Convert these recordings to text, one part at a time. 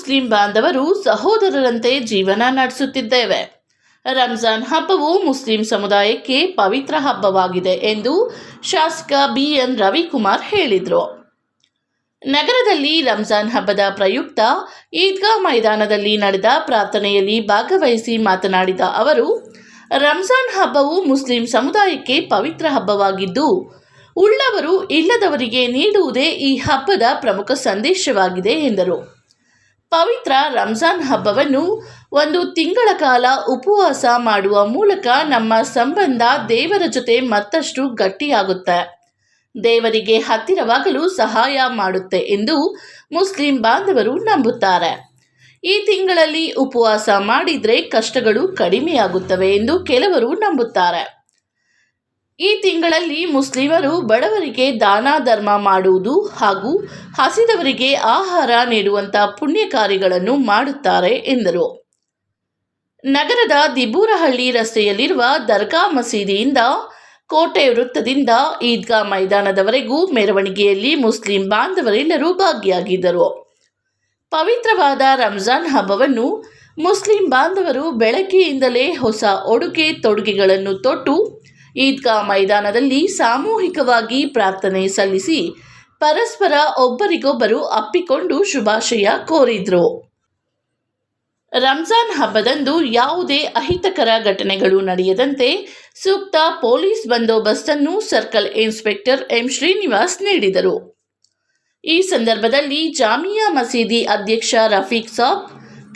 Muslim ಬಾಂಧವರು ಸಹೋದರರಂತೆ ಜೀವನ ನಡೆಸುತ್ತಿದ್ದೇವೆ. ರಂಜಾನ್ ಹಬ್ಬವು ಮುಸ್ಲಿಂ ಸಮುದಾಯಕ್ಕೆ ಪವಿತ್ರ ಹಬ್ಬವಾಗಿದೆ ಎಂದು ಶಾಸಕ ಬಿಎನ್ ರವಿಕುಮಾರ್ ಹೇಳಿದರು. ನಗರದಲ್ಲಿ ರಂಜಾನ್ ಹಬ್ಬದ ಪ್ರಯುಕ್ತ ಈದ್ಗಾ ಮೈದಾನದಲ್ಲಿ ನಡೆದ ಪ್ರಾರ್ಥನೆಯಲ್ಲಿ ಭಾಗವಹಿಸಿ ಮಾತನಾಡಿದ ಅವರು, ರಂಜಾನ್ ಹಬ್ಬವು ಮುಸ್ಲಿಂ ಸಮುದಾಯಕ್ಕೆ ಪವಿತ್ರ ಹಬ್ಬವಾಗಿದ್ದು, ಉಳ್ಳವರು ಇಲ್ಲದವರಿಗೆ ನೀಡುವುದೇ ಈ ಹಬ್ಬದ ಪ್ರಮುಖ ಸಂದೇಶವಾಗಿದೆ ಎಂದರು. ಪವಿತ್ರ ರಂಜಾನ್ ಹಬ್ಬವನ್ನು 1 ತಿಂಗಳ ಕಾಲ ಉಪವಾಸ ಮಾಡುವ ಮೂಲಕ ನಮ್ಮ ಸಂಬಂಧ ದೇವರ ಜೊತೆ ಮತ್ತಷ್ಟು ಗಟ್ಟಿಯಾಗುತ್ತೆ, ದೇವರಿಗೆ ಹತ್ತಿರವಾಗಲು ಸಹಾಯ ಮಾಡುತ್ತೆ ಎಂದು ಮುಸ್ಲಿಂ ಬಾಂಧವರು ನಂಬುತ್ತಾರೆ. ಈ ತಿಂಗಳಲ್ಲಿ ಉಪವಾಸ ಮಾಡಿದರೆ ಕಷ್ಟಗಳು ಕಡಿಮೆಯಾಗುತ್ತವೆ ಎಂದು ಕೆಲವರು ನಂಬುತ್ತಾರೆ. ಈ ತಿಂಗಳಲ್ಲಿ ಮುಸ್ಲಿಮರು ಬಡವರಿಗೆ ದಾನ ಧರ್ಮ ಮಾಡುವುದು ಹಾಗೂ ಹಸಿದವರಿಗೆ ಆಹಾರ ನೀಡುವಂಥ ಪುಣ್ಯ ಕಾರ್ಯಗಳನ್ನು ಮಾಡುತ್ತಾರೆ ಎಂದರು. ನಗರದ ದಿಬೂರಹಳ್ಳಿ ರಸ್ತೆಯಲ್ಲಿರುವ ದರ್ಗಾ ಮಸೀದಿಯಿಂದ ಕೋಟೆ ವೃತ್ತದಿಂದ ಈದ್ಗಾ ಮೈದಾನದವರೆಗೂ ಮೆರವಣಿಗೆಯಲ್ಲಿ ಮುಸ್ಲಿಂ ಬಾಂಧವರೆಲ್ಲರೂ ಭಾಗಿಯಾಗಿದ್ದರು. ಪವಿತ್ರವಾದ ರಂಜಾನ್ ಹಬ್ಬವನ್ನು ಮುಸ್ಲಿಂ ಬಾಂಧವರು ಬೆಳಗ್ಗೆಯಿಂದಲೇ ಹೊಸ ಉಡುಗೆ ತೊಡುಗೆಗಳನ್ನು ತೊಟ್ಟು ಈದ್ಗಾ ಮೈದಾನದಲ್ಲಿ ಸಾಮೂಹಿಕವಾಗಿ ಪ್ರಾರ್ಥನೆ ಸಲ್ಲಿಸಿ ಪರಸ್ಪರ ಒಬ್ಬರಿಗೊಬ್ಬರು ಅಪ್ಪಿಕೊಂಡು ಶುಭಾಶಯ ಕೋರಿದ್ರು. ರಂಜಾನ್ ಹಬ್ಬದಂದು ಯಾವುದೇ ಅಹಿತಕರ ಘಟನೆಗಳು ನಡೆಯದಂತೆ ಸೂಕ್ತ ಪೊಲೀಸ್ ಬಂದೋಬಸ್ತನ್ನು ಸರ್ಕಲ್ ಇನ್ಸ್ಪೆಕ್ಟರ್ ಎಂ ಶ್ರೀನಿವಾಸ್ ನೀಡಿದರು. ಈ ಸಂದರ್ಭದಲ್ಲಿ ಜಾಮಿಯಾ ಮಸೀದಿ ಅಧ್ಯಕ್ಷ ರಫೀಕ್ ಸಾಬ್,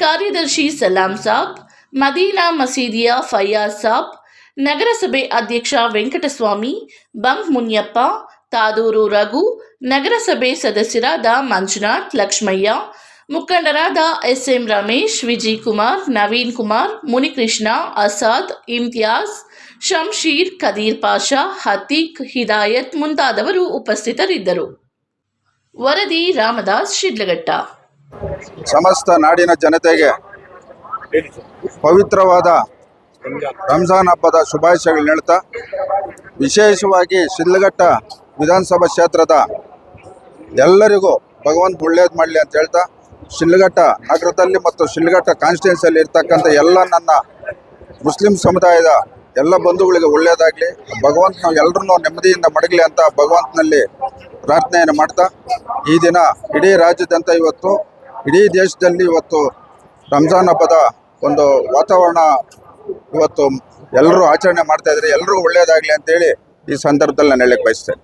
ಕಾರ್ಯದರ್ಶಿ ಸಲಾಂ ಸಾಬ್, ಮದೀನಾ ಮಸೀದಿಯ ಫಯ್ಯಾಜ್ ಸಾಬ್, ನಗರಸಭೆ ಅಧ್ಯಕ್ಷ ವೆಂಕಟಸ್ವಾಮಿ, ಬಂಕ್ ಮುನಿಯಪ್ಪ, ತಾದೂರು ರಘು, ನಗರಸಭೆ ಸದಸ್ಯರಾದ ಮಂಜುನಾಥ್, ಲಕ್ಷ್ಮಯ್ಯ, ಮುಖಂಡರಾದ ಎಸ್ಎಂ ರಮೇಶ್, ವಿಜಯ್ ಕುಮಾರ್, ನವೀನ್ ಕುಮಾರ್, ಮುನಿಕೃಷ್ಣ, ಅಸಾದ್, ಇಮ್ತಿಯಾಜ್, ಶಂಶೀರ್, ಖದೀರ್ ಪಾಷಾ, ಹತೀಕ್, ಹಿದಾಯತ್ ಮುಂತಾದವರು ಉಪಸ್ಥಿತರಿದ್ದರು. ವರದಿ ರಾಮದಾಸ್ ಶಿಡ್ಲಘಟ್ಟ. ಸಮಸ್ತ ನಾಡಿನ ಜನತೆಗೆ ಪವಿತ್ರವಾದ ರಂಜಾನ್ ಹಬ್ಬದ ಶುಭಾಶಯಗಳು ಹೇಳ್ತಾ, ವಿಶೇಷವಾಗಿ ಶಿಡ್ಲಘಟ್ಟ ವಿಧಾನಸಭಾ ಕ್ಷೇತ್ರದ ಎಲ್ಲರಿಗೂ ಭಗವಂತ ಒಳ್ಳೇದು ಮಾಡಲಿ ಅಂತ ಹೇಳ್ತಾ, ಶಿಡ್ಲಘಟ್ಟ ನಗರದಲ್ಲಿ ಮತ್ತು ಶಿಡ್ಲಘಟ್ಟ ಕಾನ್ಸ್ಟಿಟ್ಯೂನ್ಸಿಯಲ್ಲಿ ಇರ್ತಕ್ಕಂಥ ಎಲ್ಲ ನನ್ನ ಮುಸ್ಲಿಂ ಸಮುದಾಯದ ಎಲ್ಲ ಬಂಧುಗಳಿಗೆ ಒಳ್ಳೆಯದಾಗಲಿ, ಭಗವಂತ ನಾವು ಎಲ್ಲರನ್ನೂ ನೆಮ್ಮದಿಯಿಂದ ಮಡಗಲಿ ಅಂತ ಭಗವಂತನಲ್ಲಿ ಪ್ರಾರ್ಥನೆಯನ್ನು ಮಾಡ್ತಾ, ಈ ದಿನ ಇಡೀ ರಾಜ್ಯದಂತ ಇವತ್ತು ಇಡೀ ದೇಶದಲ್ಲಿ ಇವತ್ತು ರಂಜಾನ್ ಹಬ್ಬದ ಒಂದು ವಾತಾವರಣ ಇವತ್ತು ಎಲ್ಲರೂ ಆಚರಣೆ ಮಾಡ್ತಾಯಿದ್ದಾರೆ. ಎಲ್ಲರೂ ಒಳ್ಳೆಯದಾಗಲಿ ಅಂತೇಳಿ ಈ ಸಂದರ್ಭದಲ್ಲಿ ನಾನು ಹೇಳಕ್ಕೆ ಬಯಸ್ತೇನೆ.